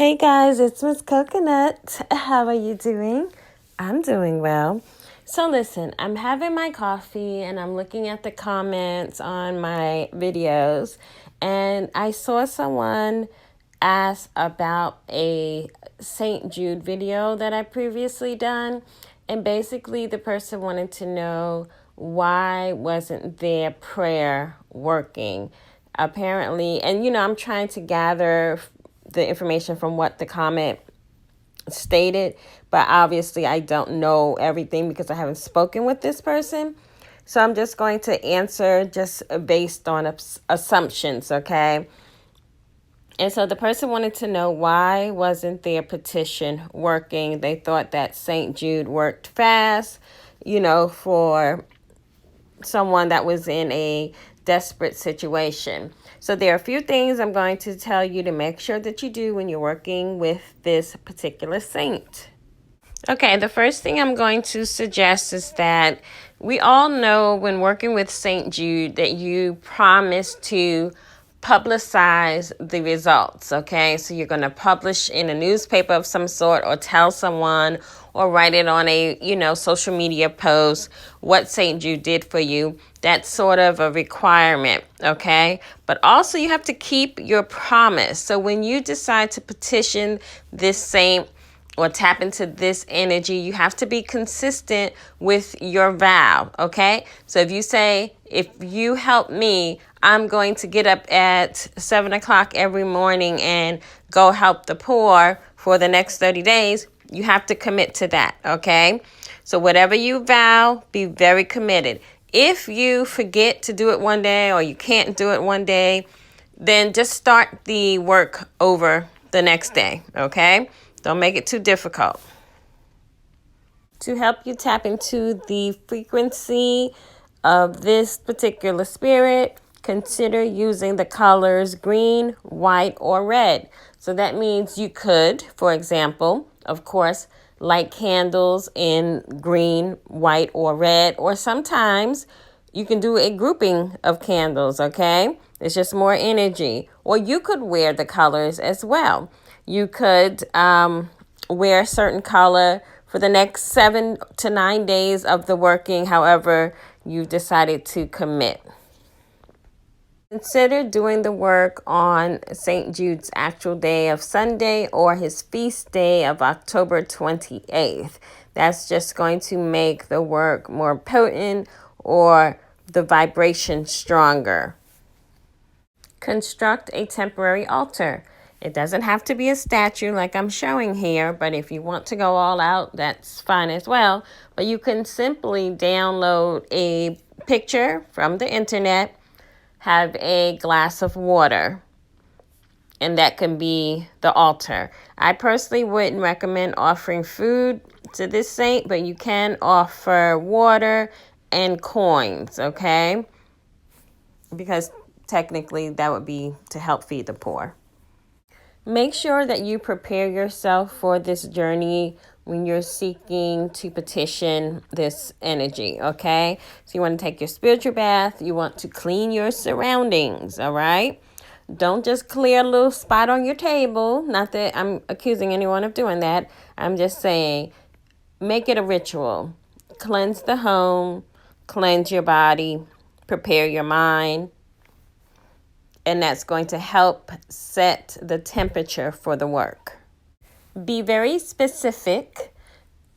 Hey guys, it's Miss Coconut. How are you doing? I'm doing well. So listen, I'm having my coffee and I'm looking at the comments on my videos, and I saw someone ask about a Saint Jude video that I previously done, and basically the person wanted to know why wasn't their prayer working. Apparently, and I'm trying to gather the information from what the comment stated, but obviously I don't know everything because I haven't spoken with this person. So I'm just going to answer just based on assumptions, okay? And so the person wanted to know why wasn't their petition working. They thought that St. Jude worked fast, for someone that was in a desperate situation. So there are a few things I'm going to tell you to make sure that you do when you're working with this particular saint. Okay, the first thing I'm going to suggest is that we all know when working with St. Jude that you promise to publicize the results, okay? So you're going to publish in a newspaper of some sort, or tell someone, or write it on a, social media post what St. Jude did for you. That's sort of a requirement, okay? But also you have to keep your promise. So when you decide to petition this saint or tap into this energy, you have to be consistent with your vow, okay? So if you say, if you help me, I'm going to get up at 7 o'clock every morning and go help the poor for the next 30 days, you have to commit to that, okay? So whatever you vow, be very committed. If you forget to do it one day or you can't do it one day, then just start the work over the next day, okay? Don't make it too difficult. To help you tap into the frequency of this particular spirit, consider using the colors green, white, or red. So that means you could, for example, of course, light candles in green, white, or red, or sometimes you can do a grouping of candles, okay? It's just more energy. Or you could wear the colors as well. You could wear a certain color for the next 7 to 9 days of the working, however you've decided to commit. Consider doing the work on St. Jude's actual day of Sunday or his feast day of October 28th. That's just going to make the work more potent or the vibration stronger. Construct a temporary altar. It doesn't have to be a statue like I'm showing here, but if you want to go all out, that's fine as well. But you can simply download a picture from the internet, have a glass of water, and that can be the altar. I personally wouldn't recommend offering food to this saint, but you can offer water and coins, okay? Because technically that would be to help feed the poor. Make sure that you prepare yourself for this journey when you're seeking to petition this energy, okay? So you want to take your spiritual bath. You want to clean your surroundings, all right? Don't just clear a little spot on your table. Not that I'm accusing anyone of doing that. I'm just saying, make it a ritual. Cleanse the home, cleanse your body, prepare your mind. And that's going to help set the temperature for the work. Be very specific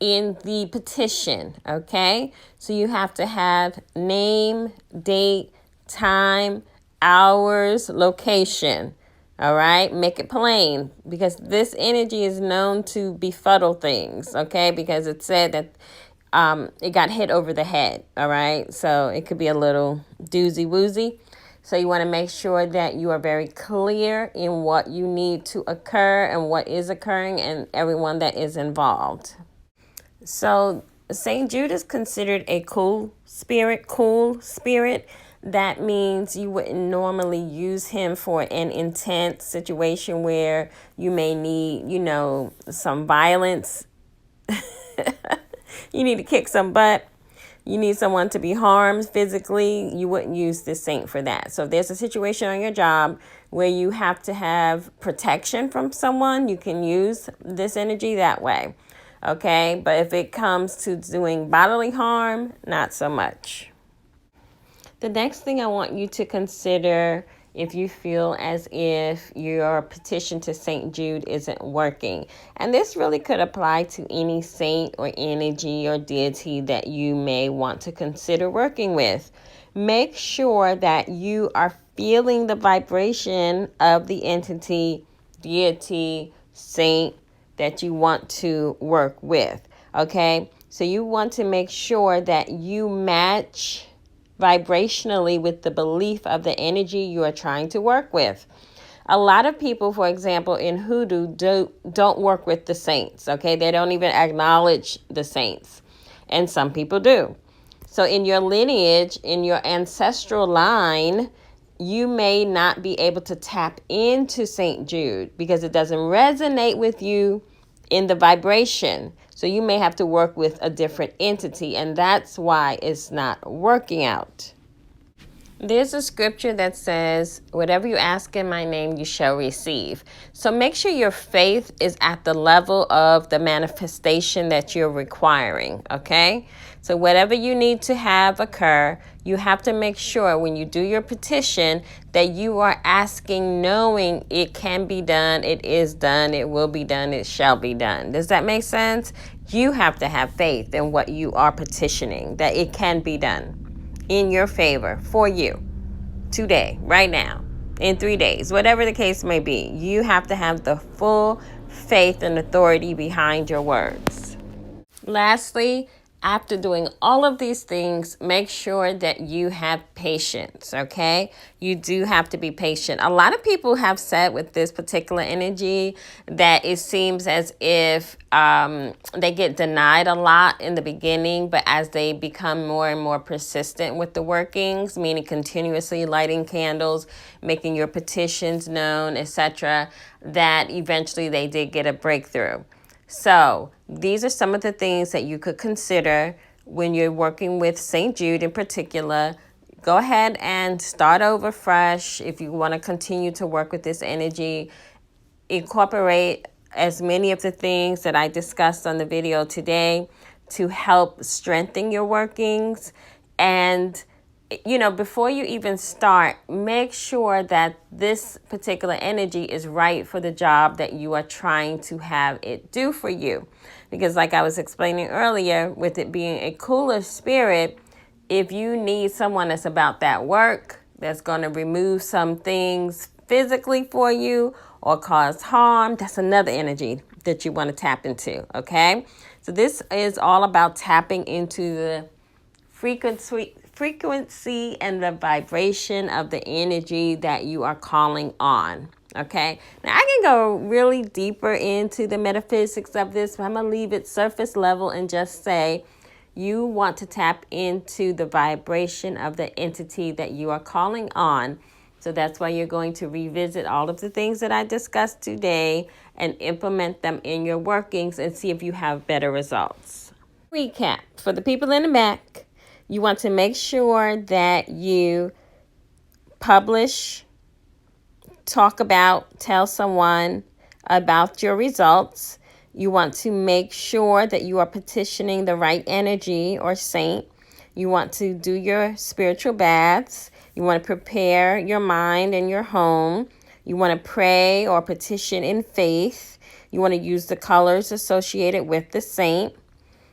in the petition, okay? So you have to have name, date, time, hours, location, all right? Make it plain, because this energy is known to befuddle things, okay? Because it said that it got hit over the head, all right? So it could be a little doozy-woozy. So you want to make sure that you are very clear in what you need to occur and what is occurring and everyone that is involved. So Saint Jude is considered a cool spirit. That means you wouldn't normally use him for an intense situation where you may need, some violence. You need to kick some butt. you need someone to be harmed physically, you wouldn't use the saint for that. So if there's a situation on your job where you have to have protection from someone, you can use this energy that way. Okay, but if it comes to doing bodily harm, not so much. The next thing I want you to consider, if you feel as if your petition to Saint Jude isn't working. And this really could apply to any saint or energy or deity that you may want to consider working with. Make sure that you are feeling the vibration of the entity, deity, saint that you want to work with. Okay? So you want to make sure that you match vibrationally with the belief of the energy you are trying to work with. A lot of people, for example, in hoodoo don't work with the saints, okay? They don't even acknowledge the saints. And some people do. So in your lineage, in your ancestral line, you may not be able to tap into Saint Jude because it doesn't resonate with you in the vibration. So you may have to work with a different entity, and that's why it's not working out. There's a scripture that says, whatever you ask in my name, you shall receive. So make sure your faith is at the level of the manifestation that you're requiring, okay? So whatever you need to have occur, you have to make sure when you do your petition that you are asking knowing it can be done, it is done, it will be done, it shall be done. Does that make sense? You have to have faith in what you are petitioning, that it can be done in your favor for you today, right now, in 3 days, whatever the case may be. You have to have the full faith and authority behind your words. Lastly, after doing all of these things, make sure that you have patience, okay? You do have to be patient. A lot of people have said with this particular energy that it seems as if they get denied a lot in the beginning, but as they become more and more persistent with the workings, meaning continuously lighting candles, making your petitions known, etc., that eventually they did get a breakthrough. So these are some of the things that you could consider when you're working with Saint Jude in particular. Go ahead and start over fresh. If you want to continue to work with this energy, incorporate as many of the things that I discussed on the video today to help strengthen your workings. And before you even start, make sure that this particular energy is right for the job that you are trying to have it do for you. Because like I was explaining earlier, with it being a cooler spirit, if you need someone that's about that work, that's going to remove some things physically for you or cause harm, that's another energy that you want to tap into, okay? So this is all about tapping into the frequency and the vibration of the energy that you are calling on. Okay, now I can go really deeper into the metaphysics of this, but I'm going to leave it surface level and just say you want to tap into the vibration of the entity that you are calling on. So that's why you're going to revisit all of the things that I discussed today and implement them in your workings and see if you have better results. Recap for the people in the back. You want to make sure that you publish, talk about, tell someone about your results. You want to make sure that you are petitioning the right energy or saint. You want to do your spiritual baths. You want to prepare your mind and your home. You want to pray or petition in faith. You want to use the colors associated with the saint.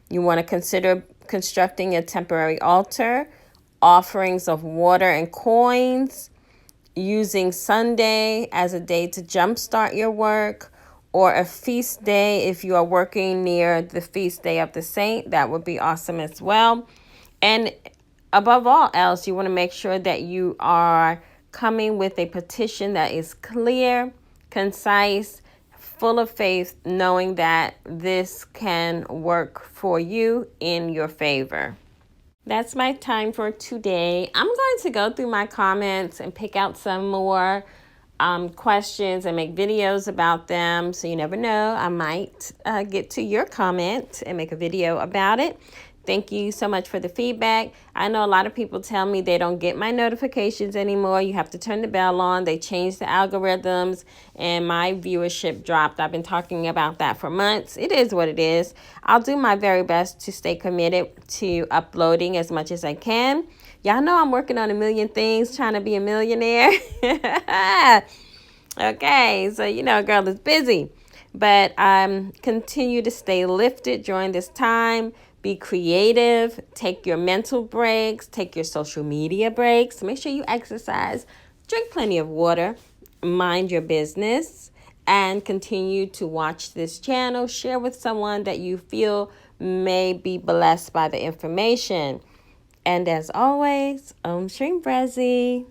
You want to consider constructing a temporary altar, offerings of water and coins, using Sunday as a day to jumpstart your work, or a feast day if you are working near the feast day of the saint. That would be awesome as well. And above all else, you want to make sure that you are coming with a petition that is clear, concise, full of faith, knowing that this can work for you in your favor. That's my time for today. I'm going to go through my comments and pick out some more questions and make videos about them. So you never know, I might get to your comment and make a video about it. Thank you so much for the feedback. I know a lot of people tell me they don't get my notifications anymore. You have to turn the bell on. They changed the algorithms and my viewership dropped. I've been talking about that for months. It is what it is. I'll do my very best to stay committed to uploading as much as I can. Y'all know I'm working on a million things, trying to be a millionaire. Okay, so girl is busy. But continue to stay lifted during this time. Be creative. Take your mental breaks. Take your social media breaks. Make sure you exercise. Drink plenty of water. Mind your business. And continue to watch this channel. Share with someone that you feel may be blessed by the information. And as always, Om Shrim Brezi.